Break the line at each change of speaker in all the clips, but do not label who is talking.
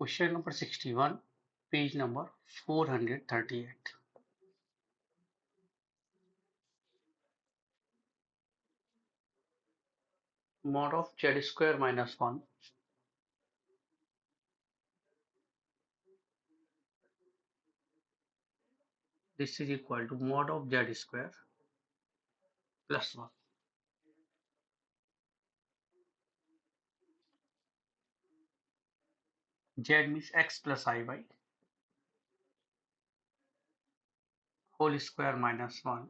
Question number 61, page number 438. Mod of z square minus 1 this is equal to mod of z square plus 1. Z means x plus iy whole square minus 1.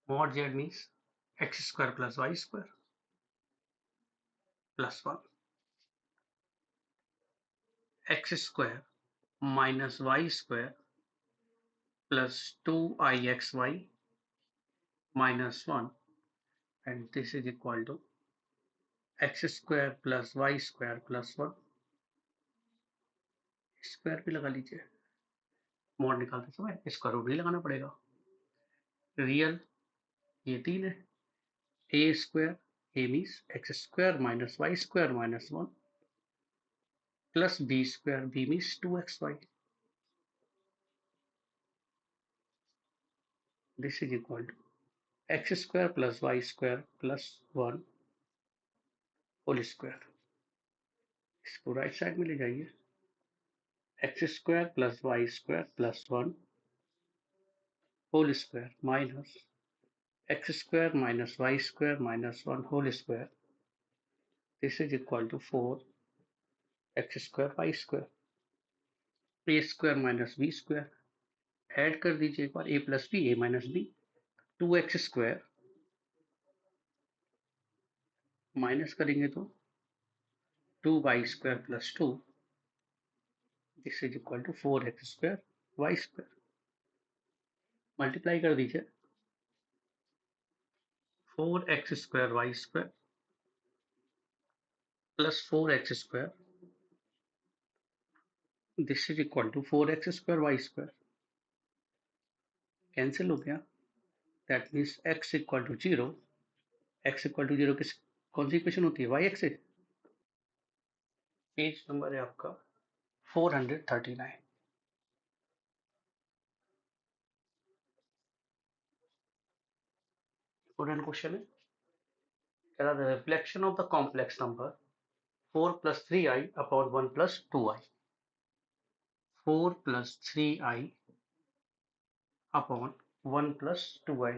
Mod z means x square plus y square plus 1. X square minus y square plus 2ixy minus 1, and this is equal to x square plus y square plus 1. Square भी लगा लीजिए, mode निकालते समय square root भी लगाना पड़ेगा. Real ये 3 है. A square a means x square minus y square minus 1 plus b square b means 2xy. This is equal to x square plus Y square plus 1 whole square. इसको right side में ले जाइए. X square plus Y square plus 1 whole square minus x square minus y square minus 1 whole square. This is equal to 4x square Y square. A square minus B square add कर दीजिए एक बार. A plus b a minus b. 2x square minus करेंगे तो 2y square plus 2. This is equal to 4x square Y square. Multiply कर दीजिए. 4x square Y square plus 4x square. This is equal to 4x square Y square. Cancel हो गया. That means x equal to 0. x equal to 0 किस कौन सी equation होती है? y axis. Page number है आपका 439. इंपॉर्टेंट क्वेश्चन है. कह रहा है reflection of the complex number 4 plus 3i upon 1 plus 2i. 4 plus 3i upon 1 plus 2i.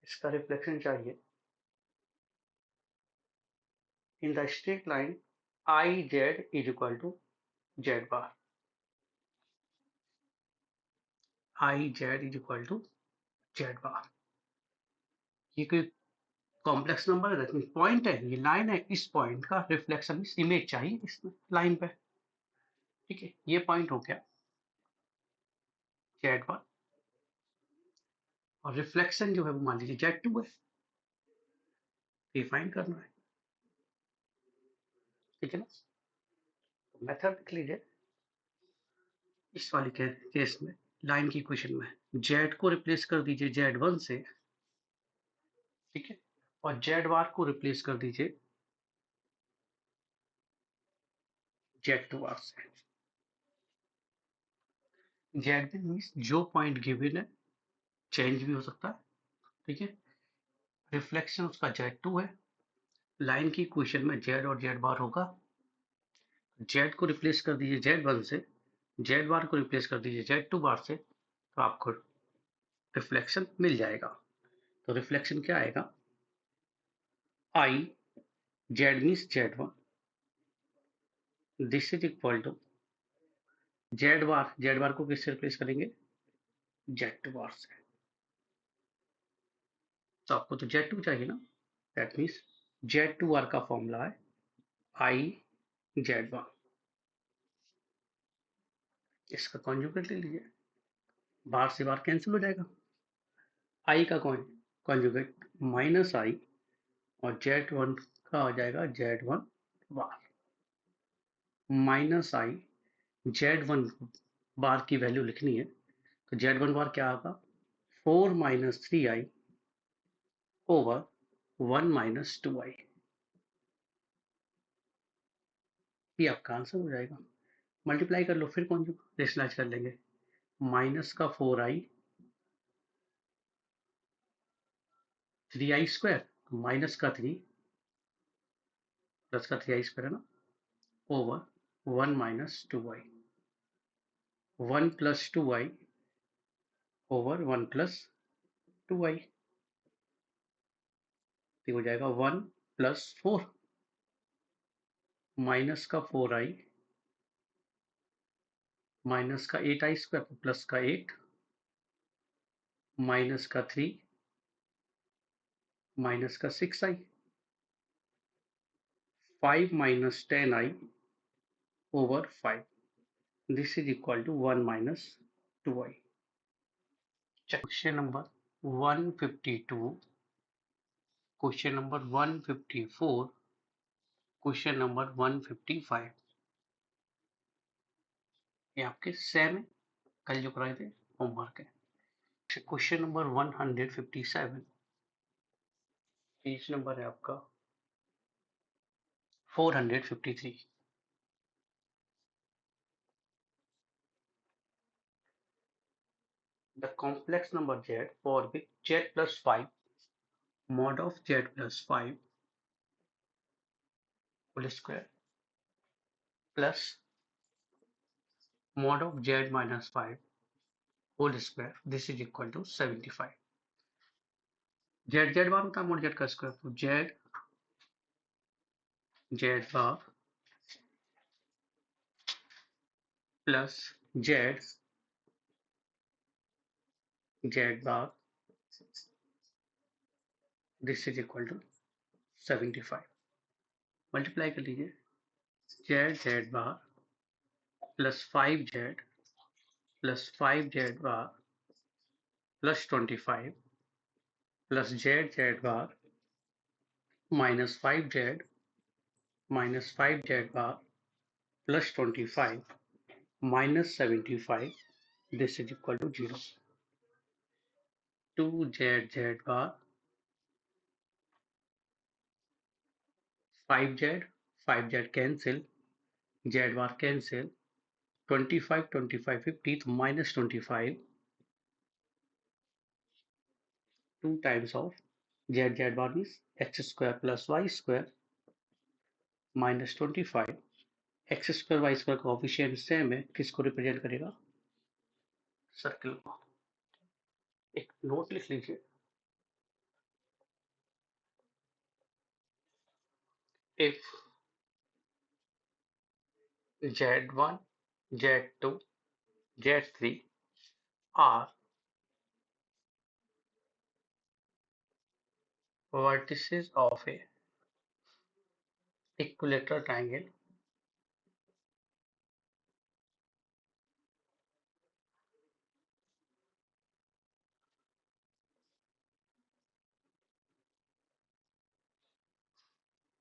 इसका रिफ्लेक्शन चाहिए. In the straight line iz is equal to z bar. iz is equal to z bar. ये कोई complex number है. That point है, ये line है. इस point का रिफ्लेक्शन इमेज चाहिए इस लाइन पे. ठीक है, ये पॉइंट हो गया z bar और रिफ्लेक्शन जो है वो मान लीजिए z2 है. ये फाइंड करना है. ठीक है ना. तो मेथड लिख लीजिए. इस वाली केस में लाइन की इक्वेशन में z को रिप्लेस कर दीजिए z1 से. ठीक है, और z बार को रिप्लेस कर दीजिए z2 बार से. z मीन्स जो पॉइंट गिवन है चेंज भी हो सकता है. ठीक है, रिफ्लेक्शन उसका z2 है. लाइन की इक्वेशन में z और z बार होगा. z को रिप्लेस कर दीजिए z1 से, z बार को रिप्लेस कर दीजिए z2 बार से, तो आपको रिफ्लेक्शन मिल जाएगा. तो रिफ्लेक्शन क्या आएगा? I z means z1. This is equal to z bar को किससे रिप्लेस करेंगे? z2 बार से. तो आपको तो z2 चाहिए ना. दैट मीन्स z2 बार का फॉर्मूला है I z1. इसका कॉन्जुगेट ले लीजिए. बार से बार कैंसिल हो जाएगा. I का कॉन्जुगेट माइनस I और z1 का आ जाएगा z1 bar minus I. z1 बार की वैल्यू लिखनी है तो z1 बार क्या आएगा? 4 minus 3i over 1 minus 2i, ये आपका आंसर हो जाएगा। मल्टीप्लाई कर लो, फिर कौन रेशनलाइज कर लेंगे। माइनस का 4i, 3i स्क्वायर, माइनस का 3 प्लस का 3i स्क्वायर है ना, over 1 minus 2i, 1 plus 2i over 1 plus 2i, तो हो जाएगा 1 प्लस 4, माइनस का 4i, माइनस का 8i स्क्वायर प्लस का 8, माइनस का 3, माइनस का 6i, 5 minus 10i over 5. This is equal to 1 minus 2i. Question number 152, question number 154, question number 155. ये आपके सेम है, कल जो कराए थे होमवर्क है। क्वेश्चन नंबर 157, पेज नंबर है आपका 453। The complex number z for which z plus 5 mod of z plus 5 whole square plus mod of z minus 5 whole square, this is equal to 75. Z z bar होता है mod z का square, तो z z bar plus z z bar, this is equal to 75। Multiply कर लीजिए, z z bar plus 5z plus 5z bar plus 25 plus z z bar minus 5z minus 5z bar plus 25 minus 75, this is equal to 0। 2z bar 5z 5z cancel, z bar cancel, 25 25 50, तो minus 25, 2 times of z bar means x square plus Y square minus 25, X square Y square का official same है, किसको represent करेगा, circle को। एक note लिख लीजिए, if z1 z2 z3 are vertices of a equilateral triangle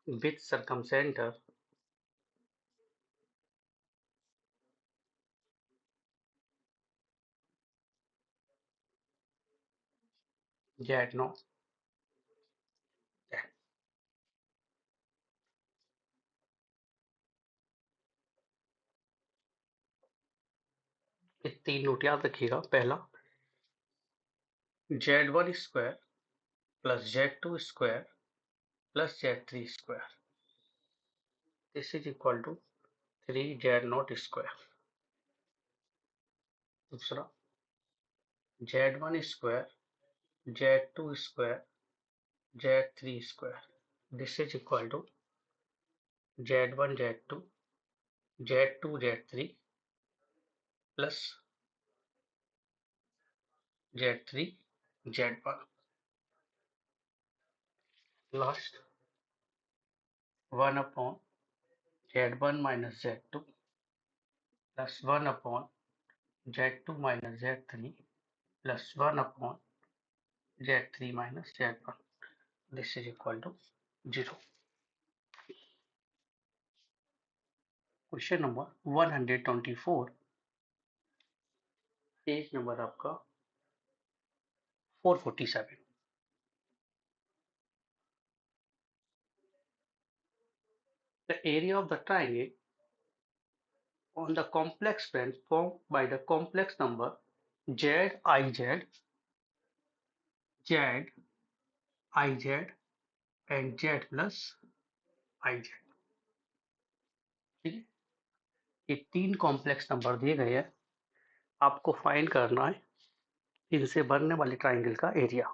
with circumcenter z0, ये 3 note याद रखिएगा। पहला z1 square plus z2 square plus z3 square, this is equal to 3z0 square. दूसरा z1 square z2 square z3 square, this is equal to z1 z2 z2 z3 plus z3 z1। Last 1 upon z1 minus z2 plus 1 upon z2 minus z3 plus 1 upon z3 minus z1, this is equal to 0। Question number 124, page number आपका 447। The area of the triangle on the complex plane formed by the complex number z, iz, z, iz and z plus iz. ठीक है, ये तीन complex number दिए गए हैं, आपको find करना है इनसे बनने वाले ट्राइंगल का एरिया।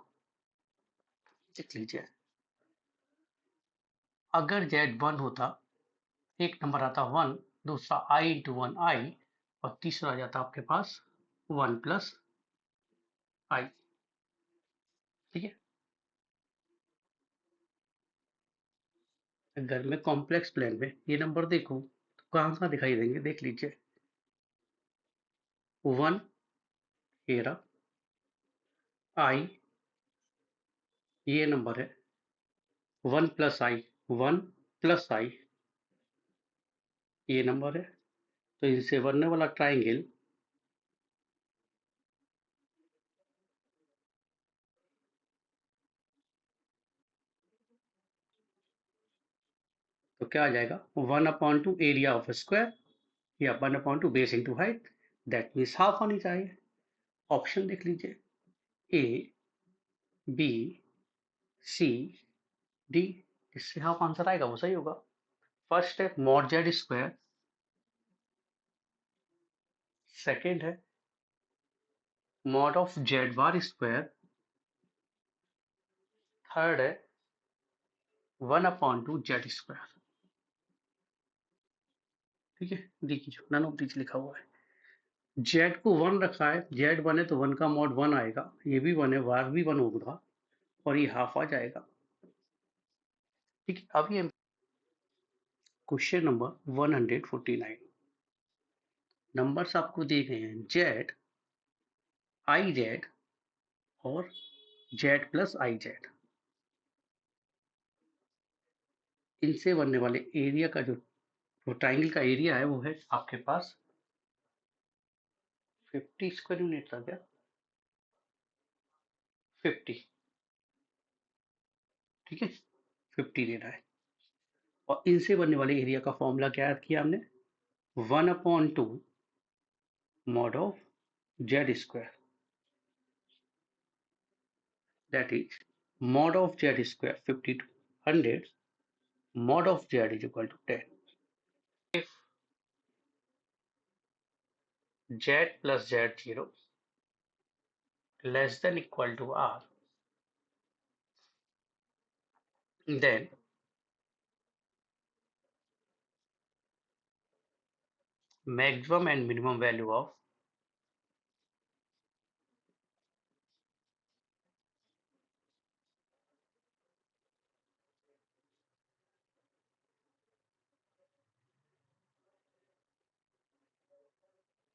देख लीजिए, अगर z 1 होता, एक नंबर आता 1, दूसरा i इंटू 1 i और तीसरा आ जाता आपके पास 1 प्लस i। ठीक है, अगर मैं कॉम्प्लेक्स प्लेन में ये नंबर देखूं तो कहाँ कहाँ दिखाई देंगे, देख लीजिए। 1 ये रहा, i ये नंबर है, 1 प्लस i, 1 प्लस i ये नंबर है। तो इनसे बनने वाला ट्राइंगल तो क्या आ जाएगा, 1/2 एरिया ऑफ स्क्वायर या 1/2 base into height, that means half आनी चाहिए। ऑप्शन देख लीजिए, ए, बी, सी, डी, इससे हाफ आंसर आएगा वो सही होगा। फर्स्ट है मॉड जेड स्क्वायर, सेकेंड है mod of Z bar square, third है 1/2 जेड स्क्वायर। ठीक है, देखिए नन ऑफ दिस लिखा हुआ है, जेड को 1 रखा है, जेड 1 है तो 1 का मॉड 1 आएगा, ये भी 1 है, वार भी 1 होगा और ये हाफ आ जाएगा। ठीक है, अब ये क्वेश्चन नंबर 149, नंबर्स आपको दिए गए हैं जेड, आई जेड और जेड प्लस आई जेड, इनसे बनने वाले एरिया का जो ट्राइंगल का एरिया है वो है आपके पास 50 स्क्वायर यूनिट था क्या, 50। ठीक है, 50 देना है और इनसे बनने वाले एरिया का फॉर्मूला क्या याद किया हमने, 1/2 mod of Z square, that is mod of z square 50 to 100, mod of z is equal to 10। If z plus z0 less than equal to r, then maximum and minimum value of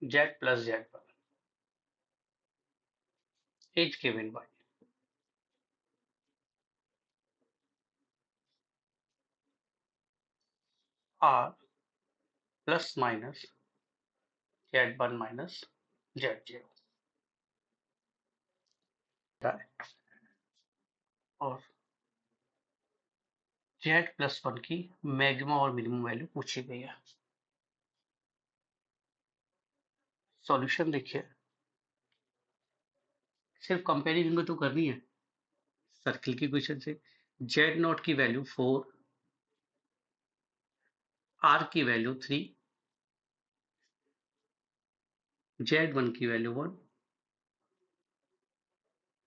z plus z1 is given by r plus minus z1 minus z0 और z plus 1 की maximum और minimum value पूछी गई है। Solution देखिए, सिर्फ comparison तो करनी है सर्किल की क्वेश्चन से। z नॉट की वैल्यू 4, r की वैल्यू 3, z1 की वैल्यू 1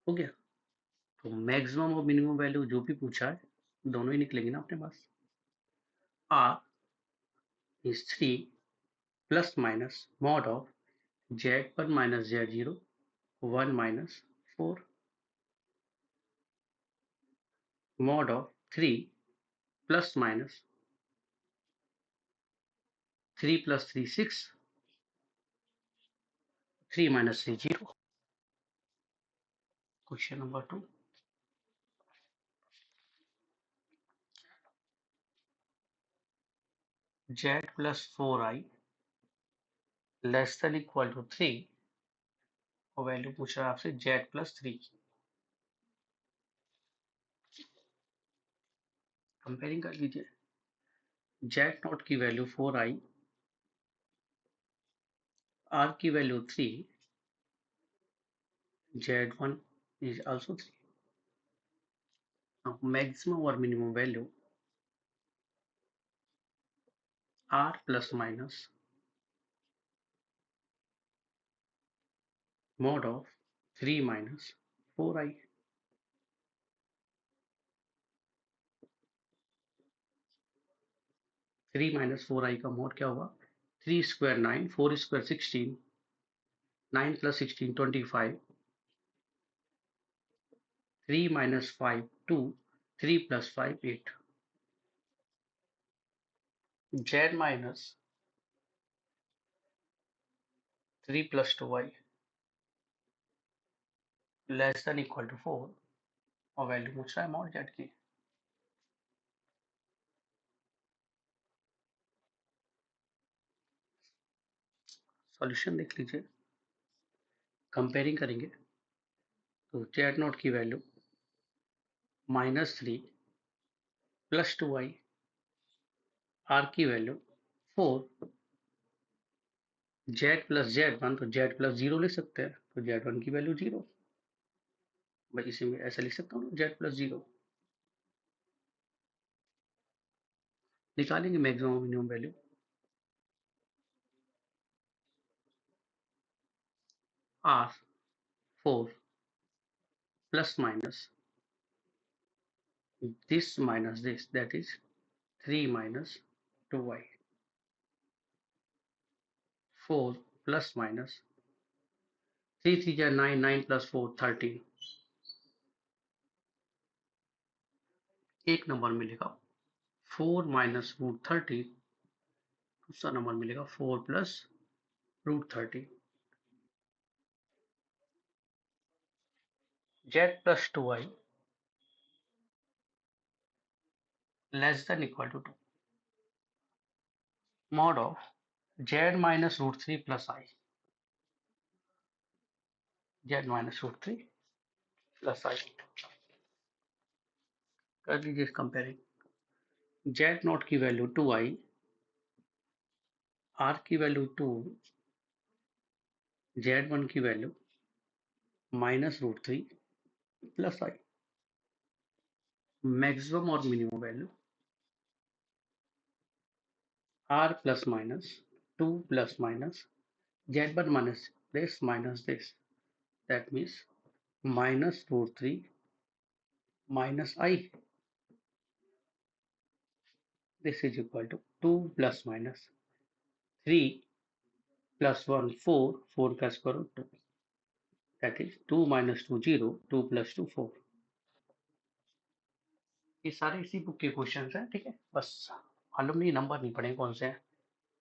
हो गया। तो मैक्सिमम और मिनिमम वैल्यू जो भी पूछा है दोनों ही निकलेंगे ना अपने पास। r is 3 plus minus mod of z1 minus z0 1 minus 4 mod of 3 plus minus 3 plus 3 6, 3 minus 3 0। Question number 2, z plus 4i less than equal to 3 और वैल्यू पूछ रहा है आपसे z plus 3 की। कंपेयरिंग कर लीजिए, जेड नॉट की value 4i, are की value 3, z1 is also 3. Now maximum or minimum value r plus minus mod of 3 minus 4i. 3 minus 4i का mod क्या होगा? 3 square 9, 4 square 16, 9 plus 16 25, 3 minus 5 2, 3 plus 5 8. Z minus 3 plus 2y less than equal to 4, और value पूछ रहा है mod z की. Solution देख लीजिए, कंपेयरिंग करेंगे तो z नॉट की वैल्यू -3 प्लस 2y, r की वैल्यू 4, z प्लस z1 तो z प्लस 0 ले सकते हैं, तो z1 की वैल्यू 0. भाई इसी में ऐसा लिख सकता हूँ, z प्लस 0. निकालेंगे maximum minimum value. r 4 plus minus this minus this, that is 3 minus 2y. 4 plus minus 3 3 9, 9 plus 4 13. एक नंबर मिलेगा 4 minus root 30, दूसरा नंबर मिलेगा 4 plus root 30. z plus 2y less than equal to 2. Mod of z minus root 3 plus I. Z minus root 3 plus I. कर लीजिए comparing. z naught की value 2i, r की value 2, z1 की value -√3 plus i. Maximum और minimum value r plus minus 2 plus minus z1 minus this, that means -√3 minus I. This is equal to 2 plus minus 3 plus 1 4, 4 का square root 2, that is 2 minus 2 0, 2 plus 2 4. ये सारे इसी book के question हैं, ठीक है. बस मालूम नहीं नंबर नहीं पढ़े कौन से हैं,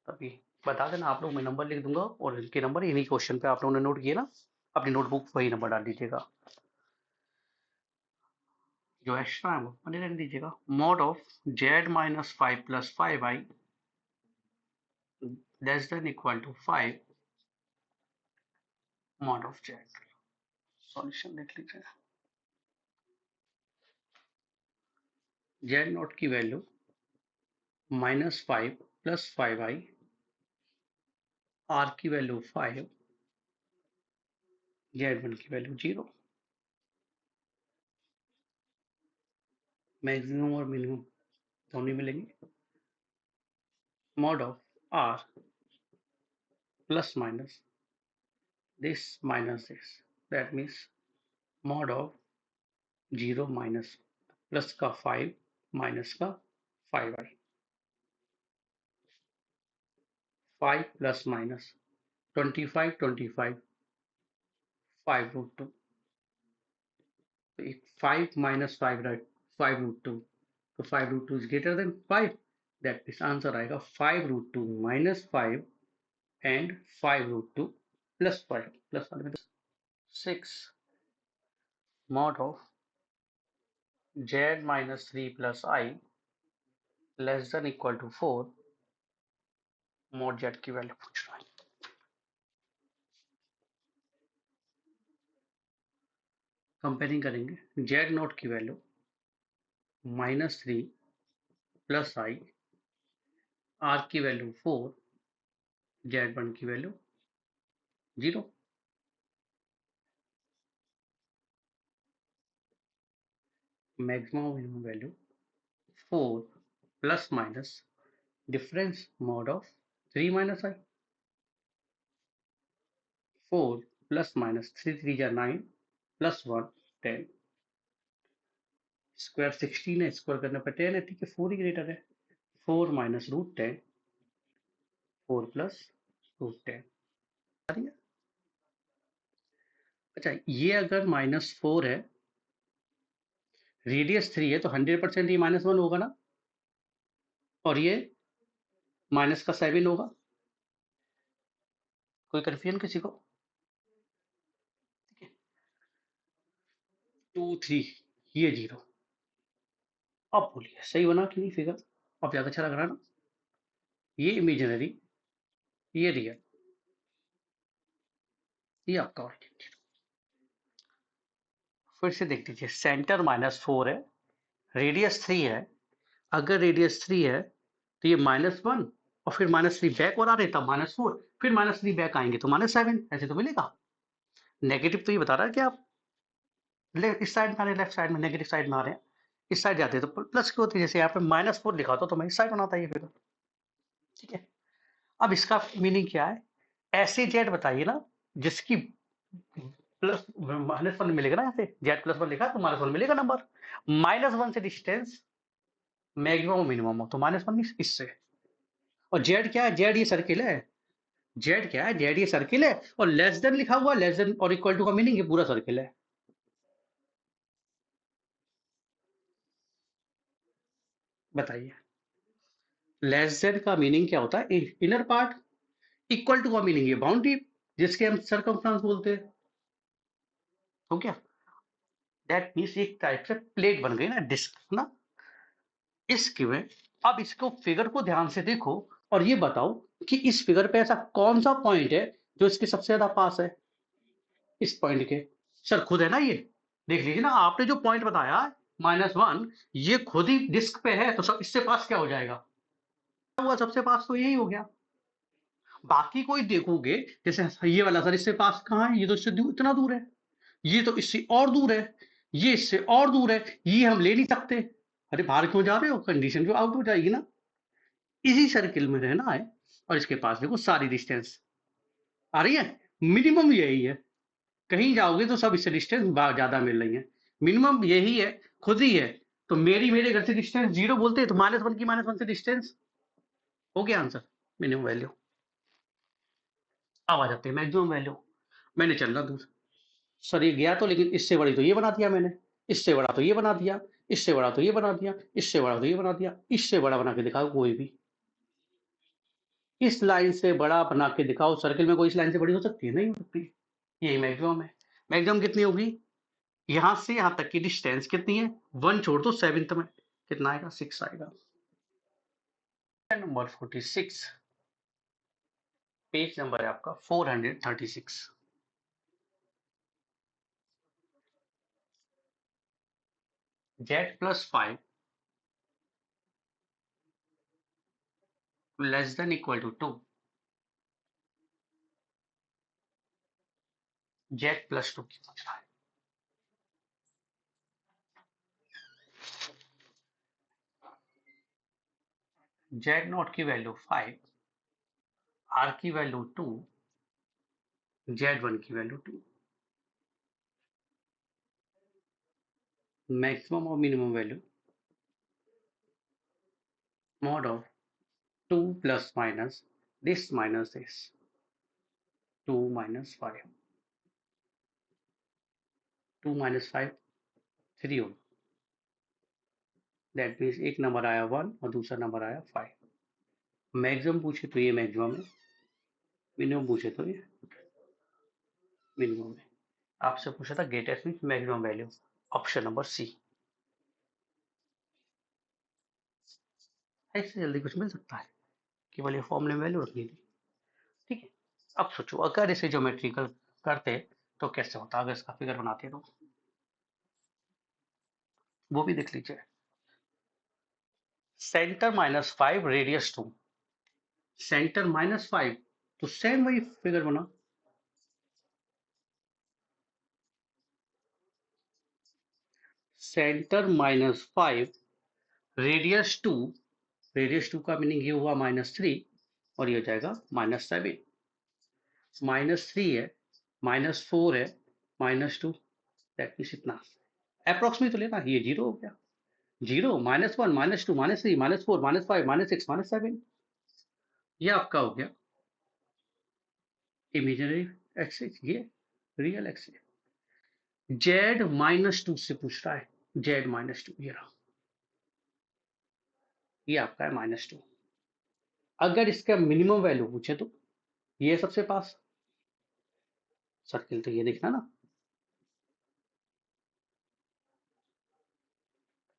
तभी बता देना आप लोग, मैं नंबर लिख दूंगा और इनके नंबर इन्हीं क्वेश्चन पे आप लोगों ने नोट किए ना, अपनी नोटबुक वही नंबर डाल दीजिएगा, जो एक्स्ट्रा है वो बने रहने दीजिएगा. Mod of z minus 5 plus 5i less than equal to 5 mod of z. Solution देख लीजिए. z नॉट की वैल्यू -5 प्लस 5i, r की वैल्यू 5, z1 की वैल्यू 0. मैक्सिमम और मिनिमम दोनों मिलेंगे. Mod of r plus minus this minus this, that means mod of 0 minus plus का 5 minus का 5i. 5 प्लस माइनस 25 25 5 रूट 2, तो एक 5 माइनस 5 राइट 5 रूट 2, तो 5 root 2 is greater than 5, that means answer आएगा 5 root 2 minus 5 and 5 root 2 plus 5 plus 6 mod of z minus 3 plus I less than equal to 4, mod z की value पूछ रहा है. Comparing करेंगे z naught की value -3 plus i are की value 4, Z1 की value 0। Maximum minimum value 4 plus minus difference mod of 3 minus I. 4 plus minus 3 3 जा 9 plus 1 10। Square 16 है, स्क्वायर करने पर 10 है, ठीक है 4 ही ग्रेटर है। 4 माइनस रूट 10, 4 प्लस रूट 10। अच्छा, ये अगर -4 है, रेडियस 3 है, तो 100% ये -1 होगा ना, और ये माइनस का 7 होगा। कोई कंफ्यूजन किसी को? 2 3, ये 0। अब बोलिए सही बना कि नहीं फिगर? अब ज्यादा अच्छा लग रहा है ना? ये इमेजिनरी, ये रियल, ये आपका ऑरिजिन। फिर से देख लीजिए, सेंटर -4 है, रेडियस 3 है। अगर रेडियस 3 है तो ये -1 और फिर -3 बैक और आ रहे, तब -4, फिर -3 बैक आएंगे तो -7, ऐसे तो मिलेगा। नेगेटिव तो ये बता रहा है कि आप इस साइड में आ रहे, लेफ्ट साइड में नेगेटिव साइड में आ रहे हैं, इस साइड जाते हैं तो प्लस की होती है। जैसे यहाँ पे -4 लिखा होता तो मैं इस साइड बनाता ये फिगर, ठीक है। अब इसका मीनिंग क्या है? ऐसे जेड बताइए ना जिसकी प्लस -1 मिलेगा ना, यहाँ पे जेड +1 लिखा है तो -1 मिलेगा नंबर। -1 से डिस्टेंस मैक्सिमम मिनिमम हो तो -1 इससे। और जेड क्या है? जेड ये सर्किल है। जेड क्या है? जेड ये सर्किल है, और लेस देन लिखा हुआ, लेस देन और इक्वल टू का मीनिंग ये पूरा सर्किल है। बताइए, लेस देन का मीनिंग क्या होता है? Inner part. इक्वल टू का मीनिंग ये बाउंड्री, जिसके हम सर्कमफ्रेंस बोलते हैं। तो क्या दैट मीन्स एक टाइप से प्लेट बन गई ना, डिस्क ना, इसकी में। अब इसको फिगर को ध्यान से देखो और ये बताओ कि इस फिगर पे ऐसा कौन सा पॉइंट है जो इसके सबसे ज्यादा पास है इस पॉइंट के? सर खुद है ना ये, देख लीजिए ना, आपने जो पॉइंट बताया -1, ये खुद ही डिस्क पे है, तो सब इससे पास क्या हो जाएगा? हुआ सबसे पास तो यही हो गया। बाकी कोई देखोगे, जैसे ये वाला सर इससे पास कहाँ है? ये तो इससे इतना दूर है, ये तो इससे और दूर है, ये इससे और दूर है, ये हम ले नहीं सकते। अरे बाहर क्यों जा रहे हो? कंडीशन जो आउट हो जाएगी ना। इसी सर्किल में रहना है, और इसके पास देखो सारी डिस्टेंस आ रही है, मिनिमम यही है। कहीं जाओगे तो सब इससे डिस्टेंस ज्यादा मिल रही है, मिनिमम यही है, खुद ही है। तो मेरे घर से डिस्टेंस 0 बोलते हैं तो -1 की -1 से डिस्टेंस हो गया आंसर, मिनिमम वैल्यू। अब आ जाते हैं मैक्सिमम वैल्यू। मैंने चलना दूर, सर ये गया तो, लेकिन इससे बड़ी तो ये बना दिया मैंने, इससे बड़ा तो ये बना दिया, इससे बड़ा तो ये बना दिया, इससे बड़ा तो ये बना दिया, इससे बड़ा बना के दिखाओ कोई भी। इस लाइन से बड़ा बना के दिखाओ, सर्किल में कोई इस लाइन से बड़ी हो सकती है? नहीं हो सकती। यही मैक्सिमम है। मैक्सिमम कितनी होगी? यहां से यहां तक की डिस्टेंस कितनी है? 1 छोड़ दो, 7th में कितना आएगा? 6 आएगा। नंबर 46, पेज नंबर है आपका 436। Z+5 less than equal to 2। Z+2 की पूछ रहा है। Z0 की वैल्यू 5, R की वैल्यू 2, Z1 की वैल्यू 2। मैक्सिमम और minimum value mod of 2 plus minus this minus this, 2 minus 5, 2 minus 5 3 होगा। दैट मीन्स एक नंबर आया 1 और दूसरा नंबर आया 5। मैक्सिमम पूछे तो ये मैक्सिमम है, मिनिमम पूछे तो ये मिनिमम है। आपसे पूछा था greatest means maximum value, option number C. ऐसे जल्दी कुछ मिल सकता है? केवल ये फॉर्मूले में वैल्यू रखनी थी, ठीक है। अब सोचो अगर इसे ज्योमेट्रिकल करते तो कैसे होता, अगर इसका फिगर बनाते तो वो भी देख लीजिए। सेंटर -5, रेडियस 2, सेंटर -5, तो सेम वही फिगर बना। सेंटर -5, रेडियस 2, रेडियस 2 का मीनिंग ये हुआ -3, और ये हो जाएगा -7। -3 है, -4 है, -2, दैट मीन्स इतना। अप्रोक्सीमेट तो लेना, ये 0 हो गया। 0, -1, -2, -3, -4, -5, -6, -7, ये आपका हो गया इमेजिनरी एक्सिस, ये रियल एक्सिस। Z-2 से पूछ रहा है, Z-2, ये रहा, ये आपका है -2। अगर इसका मिनिमम वैल्यू पूछे तो ये सबसे पास सर्किल, तो ये देखना ना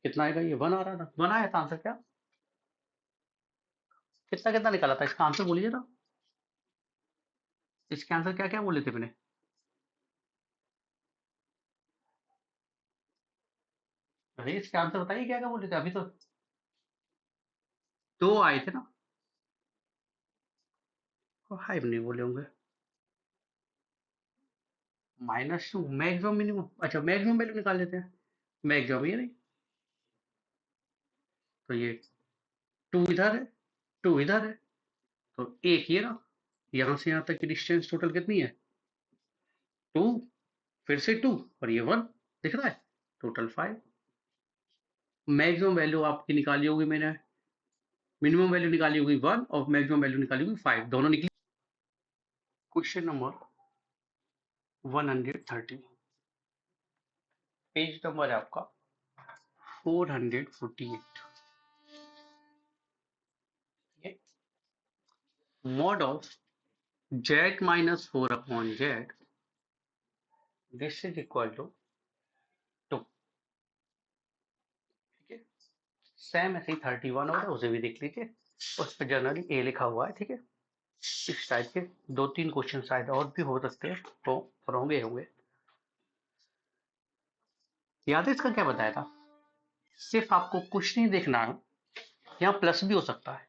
कितना आएगा। ये 1 आ रहा था, 1 आया था आंसर क्या? कितना कितना निकाला था इसका आंसर, बोलिए ना। इसके आंसर क्या क्या बोले थे मैंने? अरे इसके आंसर बताइए क्या क्या बोले थे, अभी तो 2 आए थे ना। हाइव नहीं बोले होंगे। -2, मैक्सिमम मिनिमम, अच्छा मैक्सिमम वैल्यू निकाल लेते हैं। मैक्सिमम ये नहीं, तो ये 2 इधर है, 2 इधर है, तो एक ये ना, यहां से यहां तक की डिस्टेंस टोटल कितनी है? 2, फिर से 2, और ये 1 दिख रहा है, टोटल 5। मैक्सिमम वैल्यू आपकी निकाली होगी मैंने, मिनिमम वैल्यू निकाली होगी 1 और मैक्सिमम वैल्यू निकाली होगी 5, दोनों निकली। क्वेश्चन नंबर 130, पेज नंबर है आपका 448। Mod of Z-4/Z, this is equal to 2। ठीक है, सेम ऐसे ही 31 और उसे भी देख लीजिए, उस पर जनरली ए लिखा हुआ है। ठीक है, इस टाइप के 2-3 क्वेश्चन शायद और भी हो सकते हैं, तो होंगे। याद है इसका क्या बताया था? सिर्फ आपको कुछ नहीं देखना है, यहाँ प्लस भी हो सकता है,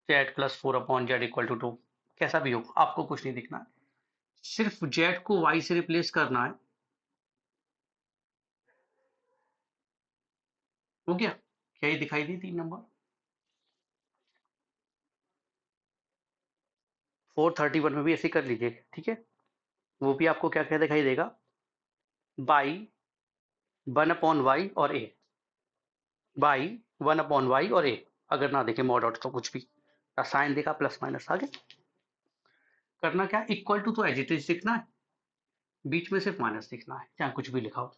Z+4/Z = 2, कैसा भी हो, आपको कुछ नहीं दिखना है, सिर्फ Z को Y से रिप्लेस करना है। हो गया? क्या ये दिखाई दी 3 नंबर? 431 में भी ऐसे कर लीजिए। ठीक है, वो भी आपको क्या क्या दिखाई देगा, बाई 1/Y और A, बाई 1/Y और A। अगर ना देखे मॉड आउट तो कुछ भी साइन देखा, प्लस माइनस आगे करना क्या, इक्वल टू तो एज इट इज दिखना है, बीच में सिर्फ माइनस दिखना है, चाहे कुछ भी लिखा हो।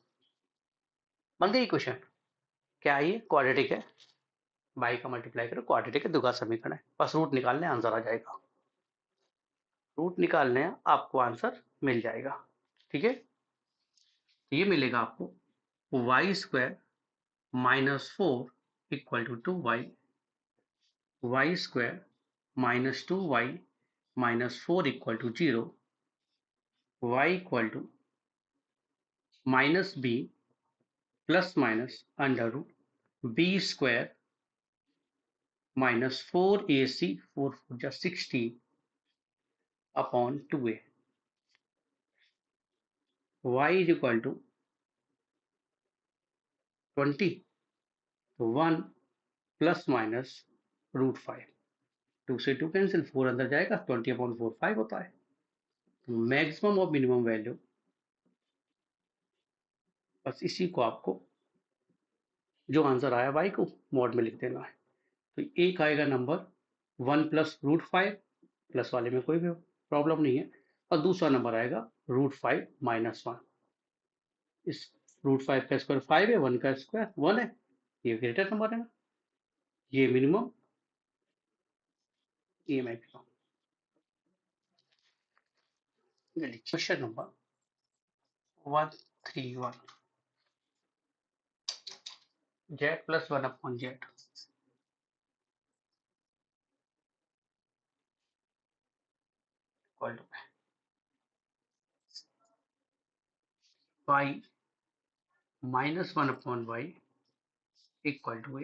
बन गई क्वेश्चन? क्या है ये? क्वाड्रेटिक है, बाई का मल्टीप्लाई करो, क्वाड्रेटिक है, द्विघात समीकरण है, बस रूट निकालने आंसर आ जाएगा। रूट निकालने आपको आंसर मिल जाएगा। ठीक है, ये मिलेगा आपको y² -4 = 2y, y² -2y -4 = 0, y = -b plus minus under root b² -4ac, 4 4 60 upon 2a, y = 20, तो 1 प्लस माइनस √5, 2 से 2 कैंसिल, 4 अंदर जाएगा, 20/4 5 होता है। मैक्सिमम और मिनिमम वैल्यू, बस इसी को आपको जो आंसर आया y को मॉड में लिख देना है। तो एक आएगा नंबर 1 + √5, प्लस वाले में कोई भी प्रॉब्लम नहीं है, और दूसरा नंबर आएगा √5 - 1। इस √5 का स्क्वायर 5 है, 1 का स्क्वायर 1 है, ये ग्रेटर नंबर है ना, ये मिनिमम, ये maximum. Question number 131, Z + 1/Z equal to y -1/y equal to a।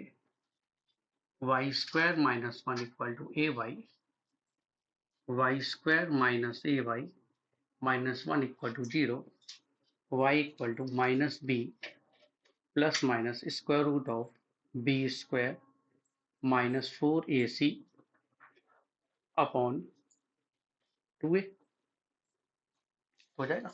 Y square minus 1 equal to A Y square minus A Y minus 1 equal to 0, Y equal to minus B plus minus square root of B square minus 4ac upon 2a हो जाएगा।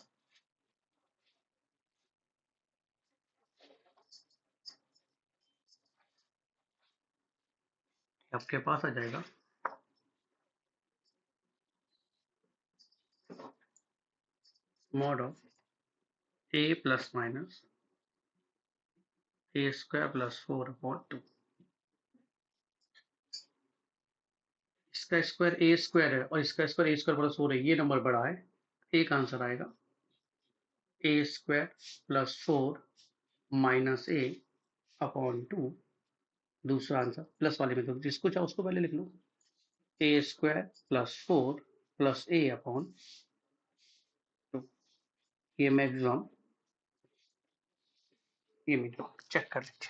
आपके पास आ जाएगा mod of A plus minus A square plus 4 upon 2। इसका square a square है और इसका स्क्वायर ए स्क्वायर प्लस 4 है, ये नंबर बड़ा है, एक आंसर आएगा ए स्क्वायर प्लस 4 माइनस ए अपॉन 2। दूसरा आंसर प्लस वाले में, तो जिसको चाहो उसको पहले लिख लो, ए स्क्वायर प्लस 4 प्लस ए अपॉन 2। ये मैक्सिमम, ये मिनिमम चेक कर लीजिए।